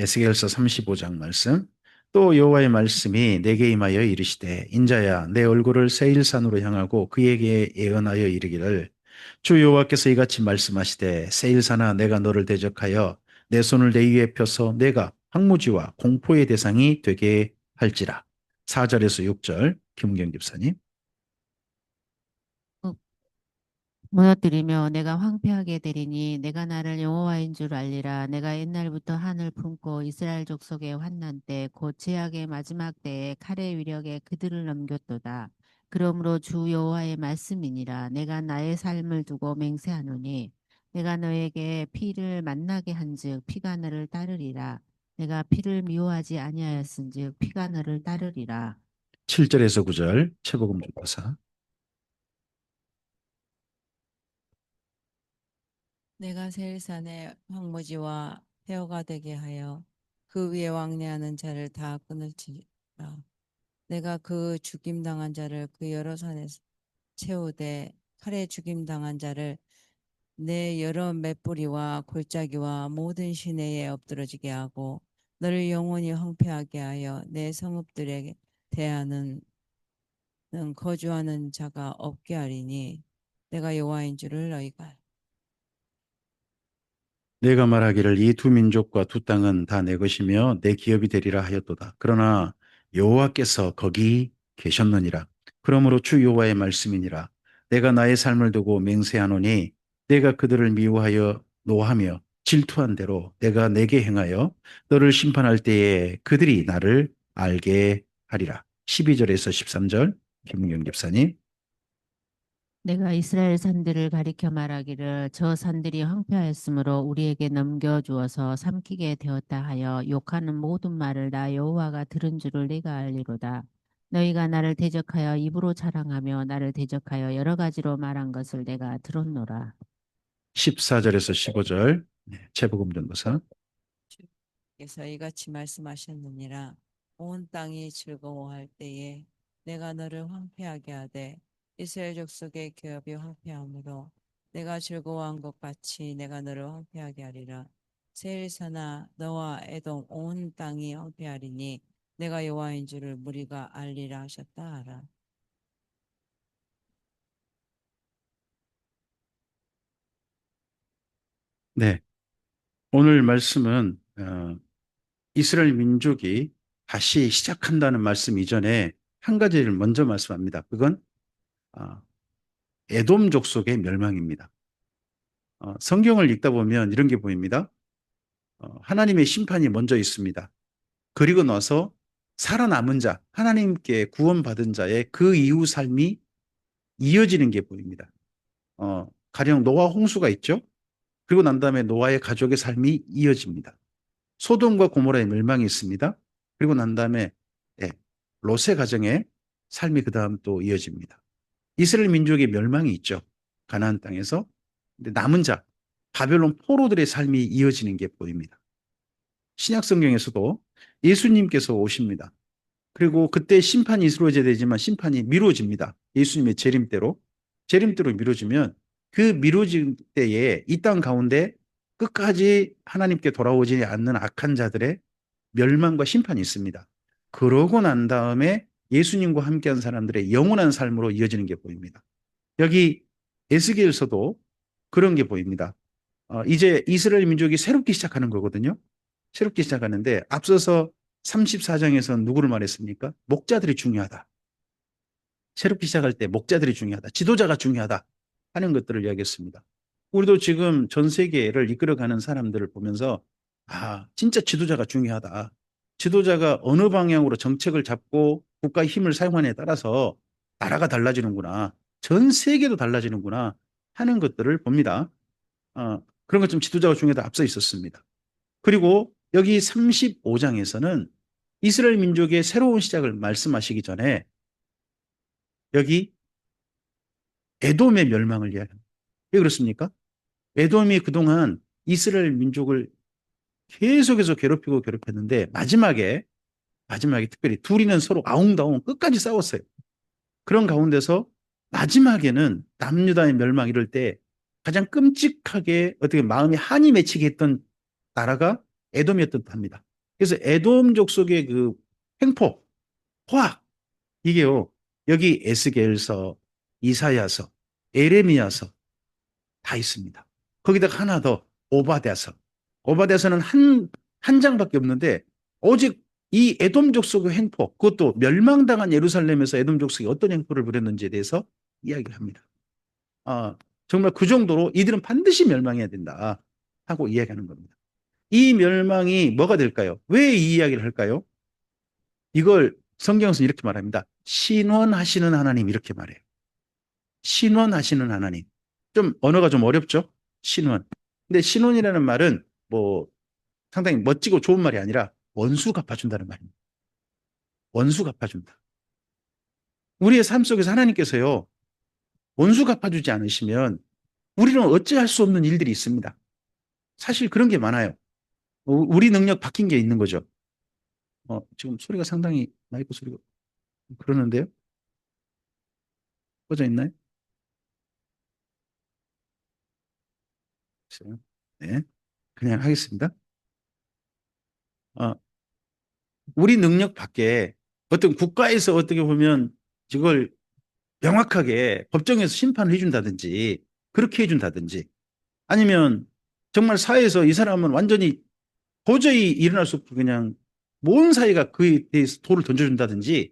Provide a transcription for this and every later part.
에스겔서 35장 말씀. 또 여호와의 말씀이 내게 임하여 이르시되 인자야 내 얼굴을 세일산으로 향하고 그에게 예언하여 이르기를 주 여호와께서 이같이 말씀하시되 세일산아 내가 너를 대적하여 내 손을 내 위에 펴서 내가 황무지와 공포의 대상이 되게 할지라. 4절에서 6절 김은경 집사님. 그 무너뜨리며 내가 황폐하게 되리니 내가 나를 여호와인 줄 알리라. 내가 옛날부터 한을 품고 이스라엘 족속의 환난 때 곧 제약의 마지막 때에 칼의 위력에 그들을 넘겼도다. 그러므로 주 여호와의 말씀이니라. 내가 나의 삶을 두고 맹세하노니 내가 너에게 피를 만나게 한즉 피가 너를 따르리라. 내가 피를 미워하지 아니하였은즉 피가 너를 따르리라. 7절에서 9절 최복음 교사. 내가 세일산의 황무지와 폐허가 되게 하여 그 위에 왕래하는 자를 다 끊을지라. 내가 그 죽임당한 자를 그 여러 산에 채우되 칼에 죽임당한 자를 내 여러 맷뿌리와 골짜기와 모든 시내에 엎드러지게 하고 너를 영원히 황폐하게 하여 내 성읍들에 대하는 거주하는 자가 없게 하리니 내가 여호와인 줄을 너희가 알라. 내가 말하기를 이 두 민족과 두 땅은 다 내 것이며 내 기업이 되리라 하였도다. 그러나 여호와께서 거기 계셨느니라. 그러므로 주 여호와의 말씀이니라. 내가 나의 삶을 두고 맹세하노니 내가 그들을 미워하여 노하며 질투한 대로 내가 내게 행하여 너를 심판할 때에 그들이 나를 알게 하리라. 12절에서 13절 김은경 집사님. 내가 이스라엘 산들을 가리켜 말하기를 저 산들이 황폐하였으므로 우리에게 넘겨주어서 삼키게 되었다 하여 욕하는 모든 말을 나 여호와가 들은 줄을 내가 알리로다. 너희가 나를 대적하여 입으로 자랑하며 나를 대적하여 여러 가지로 말한 것을 내가 들었노라. 14절에서 15절 최복음 전도사. 주께서 이같이 말씀하셨느니라. 온 땅이 즐거워할 때에 내가 너를 황폐하게 하되 이스라엘 족속의 기업이 황폐함으로 내가 즐거워한 것 같이 내가 너를 황폐하게 하리라. 세일사나 너와 에돔 온 땅이 황폐하리니 내가 여호와인 줄을 무리가 알리라 하셨다 하라. 네, 오늘 말씀은 이스라엘 민족이 다시 시작한다는 말씀 이전에 한 가지를 먼저 말씀합니다. 그건 어, 에돔 족속의 멸망입니다. 성경을 읽다 보면 이런 게 보입니다. 하나님의 심판이 먼저 있습니다. 그리고 나서 살아남은 자, 하나님께 구원받은 자의 그 이후 삶이 이어지는 게 보입니다. 가령 노아 홍수가 있죠. 그리고 난 다음에 노아의 가족의 삶이 이어집니다. 소돔과 고모라의 멸망이 있습니다. 그리고 난 다음에 예, 롯의 가정의 삶이 그 다음 또 이어집니다. 이스라엘 민족의 멸망이 있죠. 가나안 땅에서. 근데 남은 자, 바벨론 포로들의 삶이 이어지는 게 보입니다. 신약 성경에서도 예수님께서 오십니다. 그리고 그때 심판이 이루어져야 되지만 심판이 미뤄집니다. 예수님의 재림대로 미뤄지면 그 미뤄진 때에 이 땅 가운데 끝까지 하나님께 돌아오지 않는 악한 자들의 멸망과 심판이 있습니다. 그러고 난 다음에 예수님과 함께한 사람들의 영원한 삶으로 이어지는 게 보입니다. 여기 에스겔서도 그런 게 보입니다. 이제 이스라엘 민족이 새롭게 시작하는 거거든요. 새롭게 시작하는데 앞서서 34장에서 누구를 말했습니까? 목자들이 중요하다. 새롭게 시작할 때 목자들이 중요하다. 지도자가 중요하다. 하는 것들을 이야기했습니다. 우리도 지금 전 세계를 이끌어가는 사람들을 보면서 진짜 지도자가 중요하다. 지도자가 어느 방향으로 정책을 잡고 국가의 힘을 사용하느냐에 따라서 나라가 달라지는구나. 전 세계도 달라지는구나 하는 것들을 봅니다. 그런 것 좀 지도자가 중요하다 앞서 있었습니다. 그리고 여기 35장에서는 이스라엘 민족의 새로운 시작을 말씀하시기 전에 여기 에돔의 멸망을 이야기합니다. 왜 그렇습니까? 에돔이 그동안 이스라엘 민족을 계속해서 괴롭혔는데 마지막에 특별히 둘이는 서로 아웅다웅 끝까지 싸웠어요. 그런 가운데서 마지막에는 남유다의 멸망 이럴 때 가장 끔찍하게 어떻게 마음이 한이 맺히게 했던 나라가 에돔이었던 듯합니다. 그래서 에돔 족속의 그 횡포, 포악, 이게요, 여기 에스겔서, 이사야서, 에레미야서 다 있습니다. 거기다가 하나 더, 오바댜서. 오바댜서는 한 장밖에 없는데, 오직 이 에돔 족속의 횡포, 그것도 멸망당한 예루살렘에서 에돔 족속이 어떤 횡포를 부렸는지에 대해서 이야기를 합니다. 정말 그 정도로 이들은 반드시 멸망해야 된다 하고 이야기하는 겁니다. 이 멸망이 뭐가 될까요? 왜 이 이야기를 할까요? 이걸 성경에서 이렇게 말합니다. 신원하시는 하나님, 이렇게 말해요. 신원하시는 하나님. 좀 언어가 좀 어렵죠? 신원. 근데 신원이라는 말은 뭐 상당히 멋지고 좋은 말이 아니라 원수 갚아준다는 말입니다. 원수 갚아준다. 우리의 삶 속에서 하나님께서요, 원수 갚아주지 않으시면 우리는 어찌할 수 없는 일들이 있습니다. 사실 그런 게 많아요. 우리 능력 바뀐 게 있는 거죠. 지금 소리가 상당히 마이크 소리가 그러는데요. 꺼져 있나요? 네, 그냥 하겠습니다. 어, 우리 능력 밖에 어떤 국가에서 어떻게 보면 이걸 명확하게 법정에서 심판을 해준다든지 그렇게 해준다든지 아니면 정말 사회에서 이 사람은 완전히 도저히 일어날 수 없고 그냥 모든 사회가 그에 대해서 돌을 던져준다든지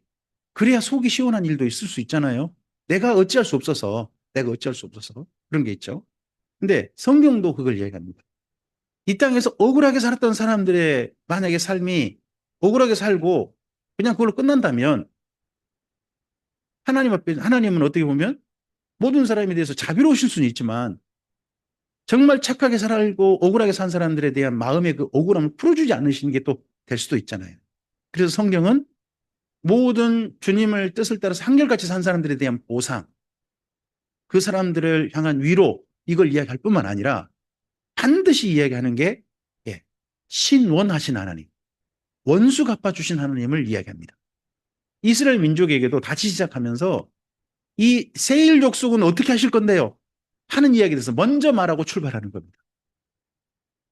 그래야 속이 시원한 일도 있을 수 있잖아요. 내가 어찌할 수 없어서 그런 게 있죠. 근데 성경도 그걸 이야기합니다. 이 땅에서 억울하게 살았던 사람들의 만약에 삶이 억울하게 살고 그냥 그걸로 끝난다면 하나님 앞에, 하나님은 어떻게 보면 모든 사람에 대해서 자비로우실 수는 있지만 정말 착하게 살고 억울하게 산 사람들에 대한 마음의 그 억울함을 풀어주지 않으시는 게 또 될 수도 있잖아요. 그래서 성경은 모든 주님을 뜻을 따라서 한결같이 산 사람들에 대한 보상, 그 사람들을 향한 위로, 이걸 이야기할 뿐만 아니라 반드시 이야기하는 게 예, 신원하신 하나님, 원수 갚아주신 하나님을 이야기합니다. 이스라엘 민족에게도 다시 시작하면서 이 세일 족속은 어떻게 하실 건데요? 하는 이야기에 대해서 먼저 말하고 출발하는 겁니다.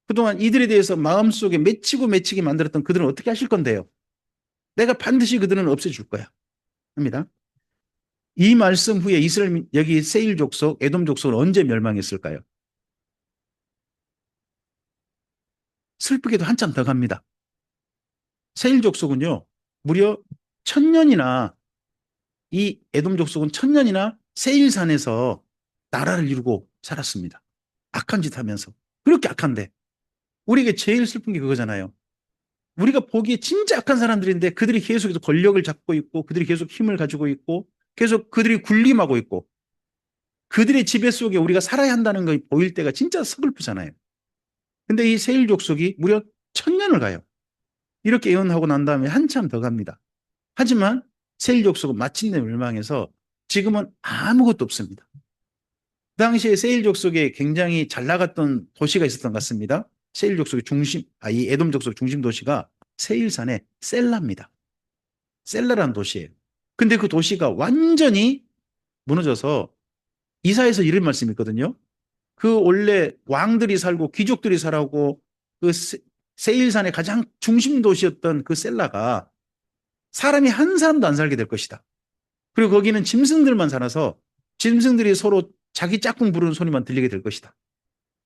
그동안 이들에 대해서 마음속에 맺히게 만들었던 그들은 어떻게 하실 건데요? 내가 반드시 그들은 없애줄 거야 합니다. 이 말씀 후에 이스라엘 여기 세일 족속, 에돔 족속은 언제 멸망했을까요? 슬프게도 한참 더 갑니다. 세일 족속은요, 무려 1000년이나 이 에돔 족속은 1000년이나 세일산에서 나라를 이루고 살았습니다. 악한 짓 하면서. 그렇게 악한데 우리에게 제일 슬픈 게 그거잖아요. 우리가 보기에 진짜 악한 사람들인데 그들이 계속해서 권력을 잡고 있고 그들이 계속 힘을 가지고 있고 계속 그들이 군림하고 있고 그들의 지배 속에 우리가 살아야 한다는 걸 보일 때가 진짜 서글프잖아요. 근데 이 세일 족속이 무려 1000년을 가요. 이렇게 예언하고 난 다음에 한참 더 갑니다. 하지만 세일 족속은 마침내 멸망해서 지금은 아무것도 없습니다. 그 당시에 세일 족속에 굉장히 잘 나갔던 도시가 있었던 것 같습니다. 세일 족속의 중심, 이 에돔 족속 중심 도시가 세일산의 셀라입니다. 셀라라는 도시예요. 근데 그 도시가 완전히 무너져서 이사에서 이런 말씀이 있거든요. 그 원래 왕들이 살고 귀족들이 살고 그 세일산의 가장 중심 도시였던 그 셀라가 사람이 한 사람도 안 살게 될 것이다. 그리고 거기는 짐승들만 살아서 짐승들이 서로 자기 짝꿍 부르는 소리만 들리게 될 것이다.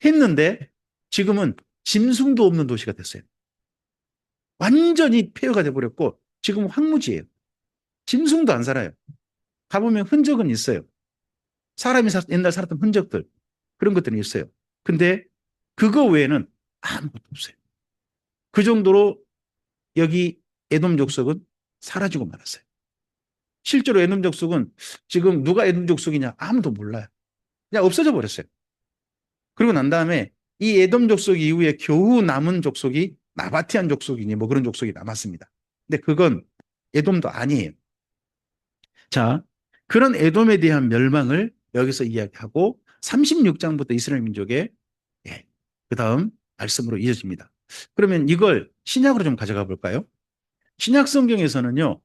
했는데 지금은 짐승도 없는 도시가 됐어요. 완전히 폐허가 돼버렸고 지금 황무지예요. 짐승도 안 살아요. 가보면 흔적은 있어요. 사람이 옛날 살았던 흔적들 그런 것들은 있어요. 근데 그거 외에는 아무것도 없어요. 그 정도로 여기 에돔 족속은 사라지고 말았어요. 실제로 에돔 족속은 지금 누가 에돔 족속이냐 아무도 몰라요. 그냥 없어져 버렸어요. 그리고 난 다음에 이 에돔 족속 이후에 겨우 남은 족속이 나바티안 족속이니 뭐 그런 족속이 남았습니다. 근데 그건 에돔도 아니에요. 자, 그런 에돔에 대한 멸망을 여기서 이야기하고 36장부터 이스라엘 민족의 그 다음 말씀으로 이어집니다. 그러면 이걸 신약으로 좀 가져가 볼까요? 신약 성경에서는요,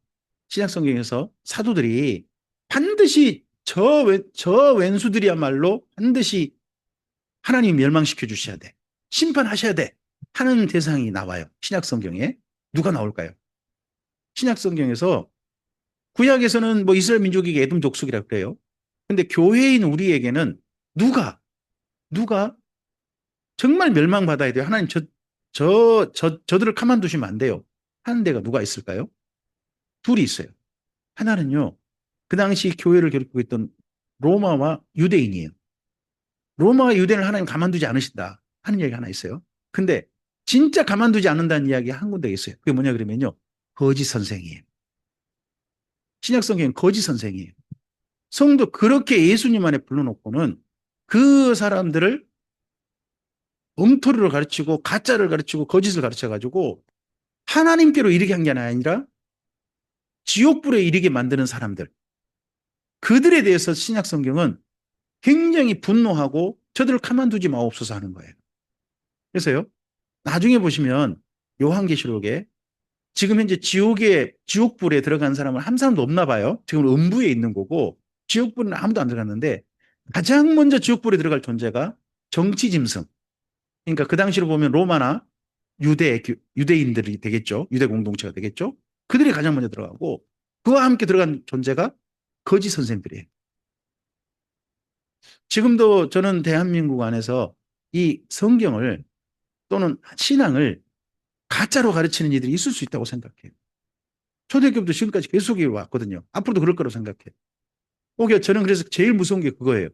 신약 성경에서 사도들이 반드시 저 왼수들이야말로 반드시 하나님이 멸망시켜 주셔야 돼. 심판하셔야 돼. 하는 대상이 나와요. 신약 성경에. 누가 나올까요? 신약 성경에서 구약에서는 뭐 이스라엘 민족에게 에돔 족속이라고 그래요. 근데 교회인 우리에게는 누가 정말 멸망받아야 돼요. 하나님 저들을 가만두시면 안 돼요. 하는 데가 누가 있을까요? 둘이 있어요. 하나는요, 그 당시 교회를 괴롭히고 있던 로마와 유대인이에요. 로마와 유대인을 하나님 가만두지 않으신다 하는 얘기가 하나 있어요. 근데 진짜 가만두지 않는다는 이야기가 한 군데 있어요. 그게 뭐냐 그러면요, 거짓 선생이에요. 신약 성경은 거짓 선생이에요. 성도 그렇게 예수님 안에 불러놓고는 그 사람들을 엉터리로 가르치고 가짜를 가르치고 거짓을 가르쳐가지고 하나님께로 이르게 한 게 아니라 지옥불에 이르게 만드는 사람들, 그들에 대해서 신약 성경은 굉장히 분노하고 저들을 가만두지 마옵소서 하는 거예요. 그래서요, 나중에 보시면 요한계시록에 지금 현재 지옥불에 들어간 사람은 한 사람도 없나 봐요. 지금 음부에 있는 거고 지옥불은 아무도 안 들어갔는데 가장 먼저 지옥불에 들어갈 존재가 정치짐승. 그러니까 그 당시로 보면 로마나 유대인들이 되겠죠. 유대 공동체가 되겠죠. 그들이 가장 먼저 들어가고 그와 함께 들어간 존재가 거짓 선생들이에요. 지금도 저는 대한민국 안에서 이 성경을 또는 신앙을 가짜로 가르치는 이들이 있을 수 있다고 생각해요. 초대교부터 지금까지 계속 왔거든요. 앞으로도 그럴 거라고 생각해요. 오히려 저는 그래서 제일 무서운 게 그거예요.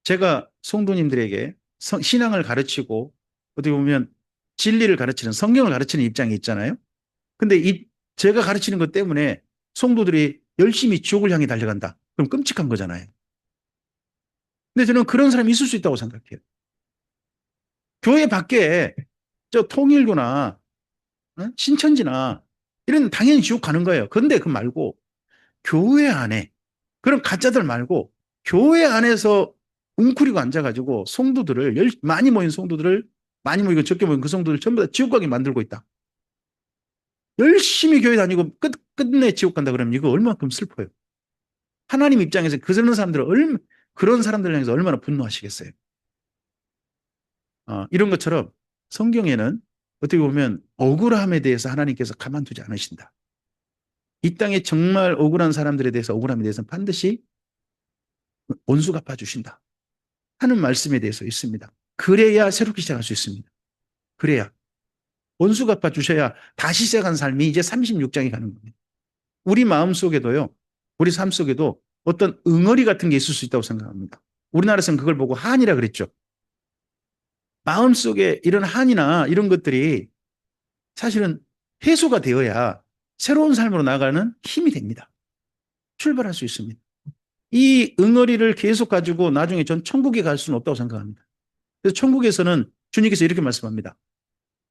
제가 성도님들에게 신앙을 가르치고 어떻게 보면 진리를 가르치는 성경을 가르치는 입장에 있잖아요. 근데 제가 가르치는 것 때문에 성도들이 열심히 지옥을 향해 달려간다. 그럼 끔찍한 거잖아요. 근데 저는 그런 사람이 있을 수 있다고 생각해요. 교회 밖에 저 통일교나 신천지나 이런 당연히 지옥 가는 거예요. 그런데 그 말고 교회 안에 그런 가짜들 말고 교회 안에서 웅크리고 앉아가지고 성도들을 많이 모인 성도들을 많이 모이고 적게 모인 그 성도들 전부 다 지옥 가게 만들고 있다. 열심히 교회 다니고 끝내 지옥 간다 그러면 이거 얼마큼 슬퍼요. 하나님 입장에서 그런 사람들 향해서 얼마나 분노하시겠어요. 이런 것처럼 성경에는 어떻게 보면 억울함에 대해서 하나님께서 가만두지 않으신다. 이 땅에 정말 억울한 사람들에 대해서 억울함에 대해서는 반드시 온수 갚아주신다 하는 말씀에 대해서 있습니다. 그래야 새롭게 시작할 수 있습니다. 그래야 온수 갚아주셔야 다시 시작한 삶이 이제 36장이 가는 겁니다. 우리 마음속에도요, 우리 삶 속에도 어떤 응어리 같은 게 있을 수 있다고 생각합니다. 우리나라에서는 그걸 보고 한이라 그랬죠. 마음속에 이런 한이나 이런 것들이 사실은 해소가 되어야 새로운 삶으로 나가는 힘이 됩니다. 출발할 수 있습니다. 이 응어리를 계속 가지고 나중에 전 천국에 갈 수는 없다고 생각합니다. 그래서 천국에서는 주님께서 이렇게 말씀합니다.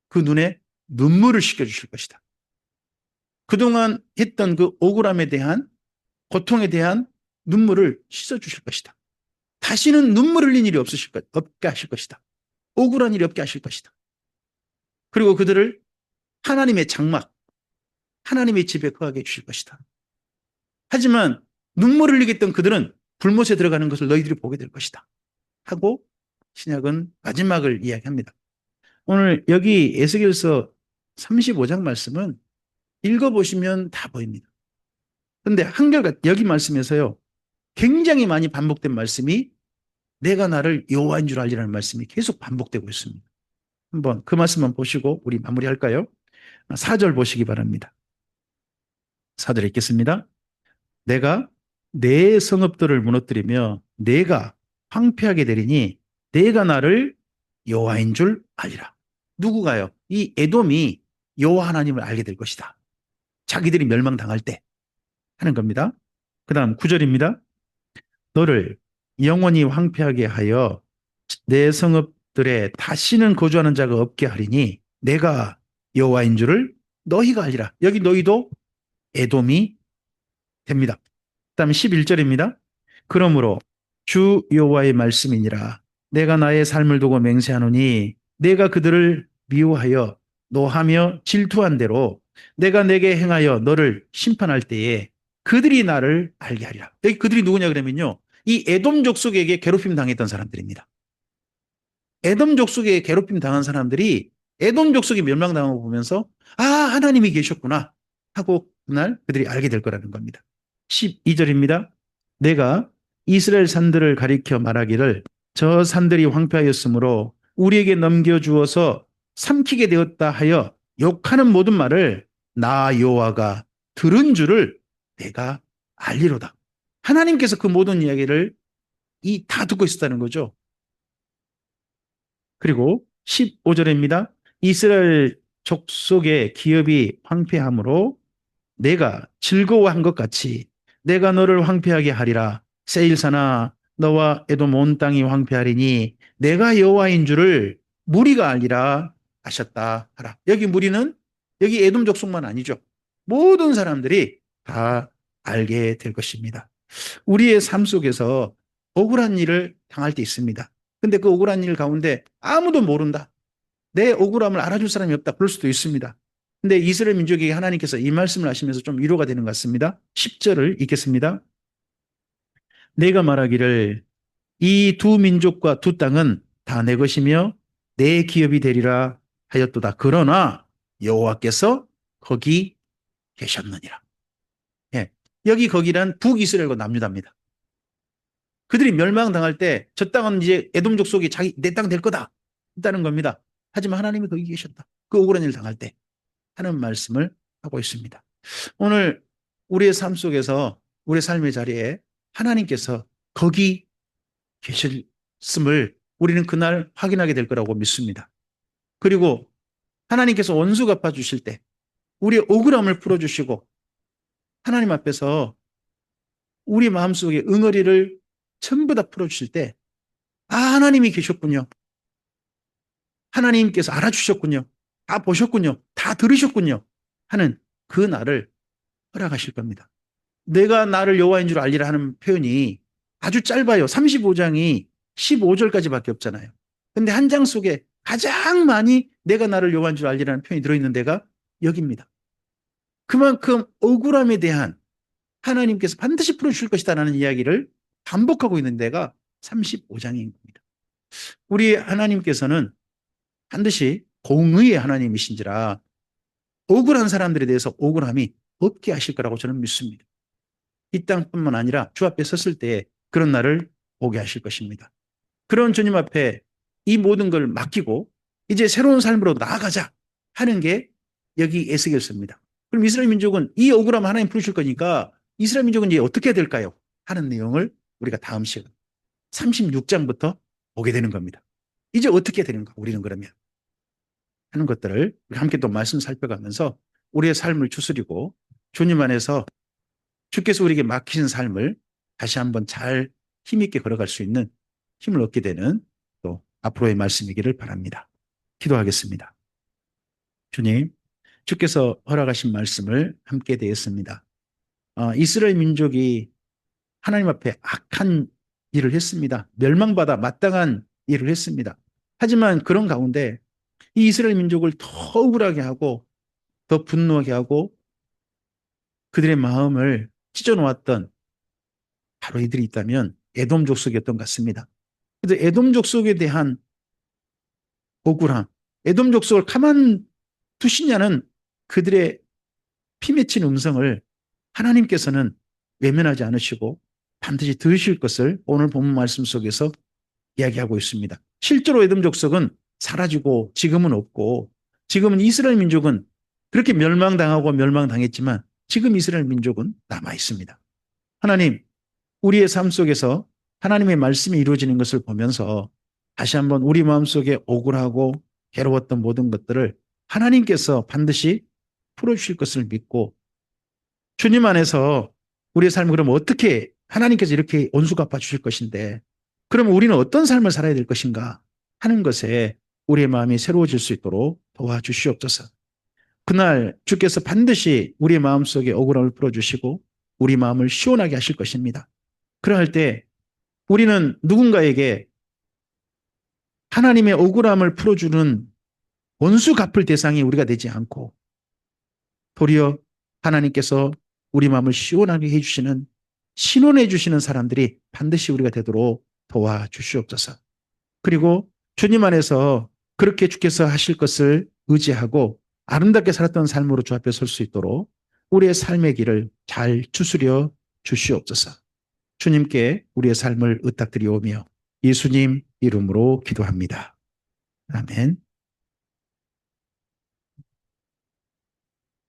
그 눈에 눈물을 씻겨주실 것이다. 그동안 했던 그 억울함에 대한 고통에 대한 눈물을 씻어주실 것이다. 다시는 눈물 흘린 일이 없게 하실 것이다. 억울한 일이 없게 하실 것이다. 그리고 그들을 하나님의 장막, 하나님의 집에 거하게 해주실 것이다. 하지만 눈물을 흘리게 했던 그들은 불못에 들어가는 것을 너희들이 보게 될 것이다. 하고 신약은 마지막을 이야기합니다. 오늘 여기 에스겔서 35장 말씀은 읽어보시면 다 보입니다. 그런데 한결같이 여기 말씀에서요, 굉장히 많이 반복된 말씀이 내가 나를 여호와인 줄 알리라는 말씀이 계속 반복되고 있습니다. 한번 그 말씀만 보시고 우리 마무리할까요? 4절 보시기 바랍니다. 4절 읽겠습니다. 내가 내 성읍들을 무너뜨리며 내가 황폐하게 되리니 내가 나를 여호와인 줄 알리라. 누구가요? 이 에돔이 여호와 하나님을 알게 될 것이다. 자기들이 멸망당할 때 하는 겁니다. 그 다음 9절입니다. 너를 영원히 황폐하게 하여 내 성읍들에 다시는 거주하는 자가 없게 하리니 내가 여호와인 줄을 너희가 알리라. 여기 너희도 에돔이 됩니다. 그다음 11절입니다. 그러므로 주 여호와의 말씀이니라. 내가 나의 삶을 두고 맹세하노니 내가 그들을 미워하여 노하며 질투한 대로 내가 내게 행하여 너를 심판할 때에 그들이 나를 알게 하리라. 여기 그들이 누구냐 그러면요, 이 에돔 족속에게 괴롭힘 당했던 사람들입니다. 에돔 족속에 괴롭힘 당한 사람들이 에돔 족속이 멸망당한 거 보면서 아, 하나님이 계셨구나 하고 그날 그들이 알게 될 거라는 겁니다. 12절입니다. 내가 이스라엘 산들을 가리켜 말하기를 저 산들이 황폐하였으므로 우리에게 넘겨주어서 삼키게 되었다 하여 욕하는 모든 말을 나 여호와가 들은 줄을 내가 알리로다. 하나님께서 그 모든 이야기를 다 듣고 있었다는 거죠. 그리고 15절입니다. 이스라엘 족속의 기업이 황폐함으로 내가 즐거워한 것 같이 내가 너를 황폐하게 하리라. 세일산아 너와 에돔 온 땅이 황폐하리니 내가 여호와인 줄을 무리가 알리라 하셨다 하라. 여기 무리는 여기 에돔 족속만 아니죠. 모든 사람들이 다 알게 될 것입니다. 우리의 삶 속에서 억울한 일을 당할 때 있습니다. 근데 그 억울한 일 가운데 아무도 모른다. 내 억울함을 알아줄 사람이 없다. 그럴 수도 있습니다. 근데 이스라엘 민족에게 하나님께서 이 말씀을 하시면서 좀 위로가 되는 것 같습니다. 10절을 읽겠습니다. 내가 말하기를 이 두 민족과 두 땅은 다 내 것이며 내 기업이 되리라 하였도다. 그러나 여호와께서 거기 계셨느니라. 예. 여기 거기란 북이스라엘과 남유다입니다. 그들이 멸망당할 때 저 땅은 이제 에돔 족속이 내 땅 될 거다 했다는 겁니다. 하지만 하나님이 거기 계셨다. 그 억울한 일을 당할 때 하는 말씀을 하고 있습니다. 오늘 우리의 삶 속에서 우리의 삶의 자리에 하나님께서 거기 계셨음을 우리는 그날 확인하게 될 거라고 믿습니다. 그리고 하나님께서 원수 갚아 주실 때 우리의 억울함을 풀어주시고 하나님 앞에서 우리 마음속에 응어리를 전부 다 풀어주실 때 아, 하나님이 계셨군요. 하나님께서 알아주셨군요. 다 보셨군요. 다 들으셨군요. 하는 그 날을 허락하실 겁니다. 내가 나를 여호와인 줄 알리라 하는 표현이 아주 짧아요. 35장이 15절까지밖에 없잖아요. 근데 한 장 속에 가장 많이 내가 나를 여호와인 줄 알리라는 표현이 들어있는 데가 여기입니다. 그만큼 억울함에 대한 하나님께서 반드시 풀어주실 것이다라는 이야기를 반복하고 있는 데가 35장인 겁니다. 우리 하나님께서는 반드시 공의의 하나님이신지라 억울한 사람들에 대해서 억울함이 없게 하실 거라고 저는 믿습니다. 이 땅뿐만 아니라 주 앞에 섰을 때 그런 날을 오게 하실 것입니다. 그런 주님 앞에 이 모든 걸 맡기고 이제 새로운 삶으로 나아가자 하는 게 여기 에스겔서입니다. 그럼 이스라엘 민족은 이 억울함 하나님 풀으실 거니까 이스라엘 민족은 이제 어떻게 해야 될까요? 하는 내용을 우리가 다음 시간 36장부터 보게 되는 겁니다. 이제 어떻게 해야 되는가 우리는 그러면 하는 것들을 함께 또 말씀 살펴가면서 우리의 삶을 추스리고 주님 안에서 주께서 우리에게 맡기신 삶을 다시 한번 잘 힘있게 걸어갈 수 있는 힘을 얻게 되는 또 앞으로의 말씀이기를 바랍니다. 기도하겠습니다. 주님, 주께서 허락하신 말씀을 함께 되었습니다. 이스라엘 민족이 하나님 앞에 악한 일을 했습니다. 멸망받아 마땅한 일을 했습니다. 하지만 그런 가운데 이 이스라엘 민족을 더 억울하게 하고 더 분노하게 하고 그들의 마음을 찢어놓았던 바로 이들이 있다면 에돔 족속이었던 것 같습니다. 그래서 에돔 족속에 대한 억울함, 에돔 족속을 가만 두시냐는 그들의 피 맺힌 음성을 하나님께서는 외면하지 않으시고 반드시 들으실 것을 오늘 본문 말씀 속에서 이야기하고 있습니다. 실제로 에돔 족속은 사라지고 지금은 없고 지금은 이스라엘 민족은 그렇게 멸망당하고 멸망당했지만 지금 이스라엘 민족은 남아 있습니다. 하나님, 우리의 삶 속에서 하나님의 말씀이 이루어지는 것을 보면서 다시 한번 우리 마음속에 억울하고 괴로웠던 모든 것들을 하나님께서 반드시 풀어주실 것을 믿고 주님 안에서 우리의 삶을 그럼 어떻게 하나님께서 이렇게 온수 갚아 주실 것인데 그럼 우리는 어떤 삶을 살아야 될 것인가 하는 것에 우리의 마음이 새로워질 수 있도록 도와주시옵소서. 그날 주께서 반드시 우리의 마음속에 억울함을 풀어주시고 우리 마음을 시원하게 하실 것입니다. 그럴 때 우리는 누군가에게 하나님의 억울함을 풀어주는 원수 갚을 대상이 우리가 되지 않고 도리어 하나님께서 우리 마음을 시원하게 해주시는 신원해 주시는 사람들이 반드시 우리가 되도록 도와주시옵소서. 그리고 주님 안에서 그렇게 주께서 하실 것을 의지하고 아름답게 살았던 삶으로 주 앞에 설 수 있도록 우리의 삶의 길을 잘 추스려 주시옵소서. 주님께 우리의 삶을 의탁드리오며 예수님 이름으로 기도합니다. 아멘.